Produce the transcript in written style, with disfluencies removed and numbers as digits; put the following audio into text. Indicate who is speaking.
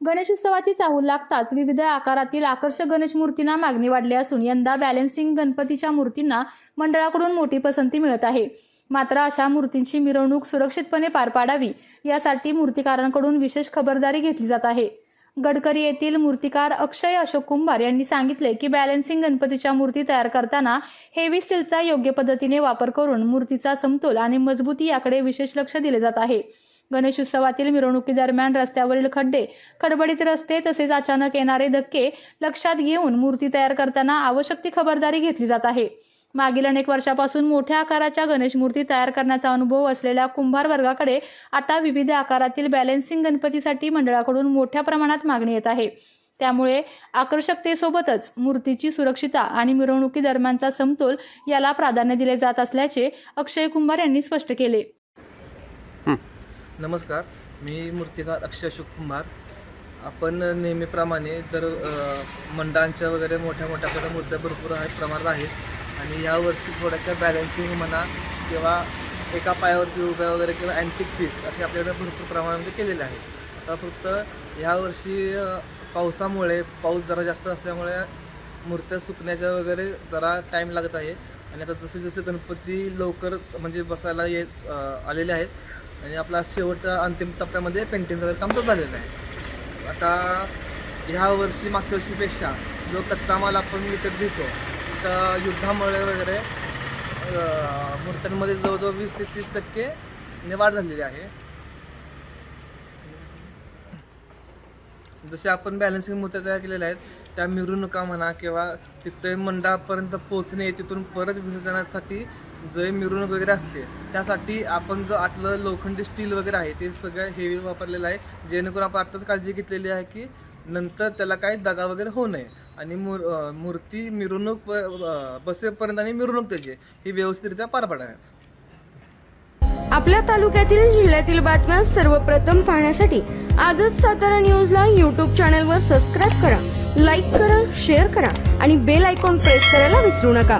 Speaker 1: गणेशोत्सवाची चाहूल लागताच विविध आकारातील आकर्षक गणेश मूर्तींना मागणी वाढली असून यंदा बॅलन्सिंग गणपतीच्या मूर्तींना मंडळाकडून मोठी पसंती मिळत आहे। मात्र अशा मूर्तींची मिरवणूक सुरक्षितपणे पार पाडावी यासाठी मूर्तिकारांकडून विशेष खबरदारी घेतली जात आहे। गडकरी येथील मूर्तिकार अक्षय अशोक कुंभार यांनी सांगितले की बॅलन्सिंग गणपतीच्या मूर्ती तयार करताना हेवी स्टीलचा योग्य पद्धतीने वापर करून मूर्तीचा समतोल आणि मजबूती याकडे विशेष लक्ष दिले जात आहे। गणेशोत्सवातील मिरवणुकीदरम्यान रस्त्यावरील खड्डे, खडबडीत रस्ते तसेच अचानक येणारे धक्के लक्षात घेऊन मूर्ती तयार करताना आवश्यक ती खबरदारी घेतली जात आहे। मागील अनेक वर्षापासून मोठ्या आकाराच्या गणेश मूर्ती तयार करण्याचा अनुभव असलेल्या कुंभार वर्गाकडे आता विविध आकारातील बॅलन्सिंग गणपतीसाठी मंडळाकडून मोठ्या प्रमाणात मागणी येत आहे। त्यामुळे आकर्षकतेसोबतच मूर्तीची सुरक्षितता आणि मिरवणुकी दरम्यानचा समतोल याला प्राधान्य दिले जात असल्याचे अक्षय कुंभार यांनी स्पष्ट केले।
Speaker 2: नमस्कार, मी मूर्तिकार अक्षय अशोक कुंभार। आपण नेहमीप्रमाणे दर मंडळांच्या वगैरे मोठ्या मूर्त्या भरपूर प्रमाणात आहेत आणि यावर्षी थोड्याशा बॅलन्सिंग म्हणा किंवा एका पायावरती उभ्या वगैरे किंवा अँटिक पीस असे आपल्याकडे भरपूर प्रमाणामध्ये केलेले आहेत। आता फक्त ह्यावर्षी पावसामुळे पाऊस जरा जास्त असल्यामुळे मूर्त्या सुकण्याच्या वगैरे जरा टाईम लागत आहे आणि आता जसे गणपती लवकर म्हणजे बसायला आलेले आहेत आणि आपला शेवट अंतिम टप्प्यामध्ये पेंटिंगचं वगैरे काम तर झालेलं आहे। आता ह्या वर्षी मागच्या वर्षीपेक्षा जो कच्चा माल आपण विकत घ्यायचो तर युद्धामुळे वगैरे मूर्त्यांमध्ये जवळजवळ 20 ते 30% वाढ झालेली आहे। जसे आपण बॅलन्सिंग मूर्त्या तयार केलेल्या आहेत त्या मिरवणुका म्हणा किंवा तिथे मंडळापर्यंत पोहोचणे, तिथून परत विसर्जनासाठी जे मिरवणूक वगैरे असते त्यासाठी आपण जो आतलं लोखंडी स्टील वगैरे आहे ते सगळं हेवी वापरलेलं आहे, जेणेकरून आपण आत्ताच काळजी घेतलेली आहे की नंतर त्याला काही दगा वगैरे होऊ नये आणि मूर्ती मिरवणूक बसेपर्यंत आणि मिरवणूक त्याची ही व्यवस्थितरित्या पार पाडावी।
Speaker 3: आपल्या तालुक्यातील जिल्ह्यातील बातम्या सर्वप्रथम पाहण्यासाठी आजच सातारा न्यूजला YouTube चॅनलवर सबस्क्राईब करा, लाईक करा, शेअर करा आणि बेल आयकॉन प्रेस करायला विसरू नका।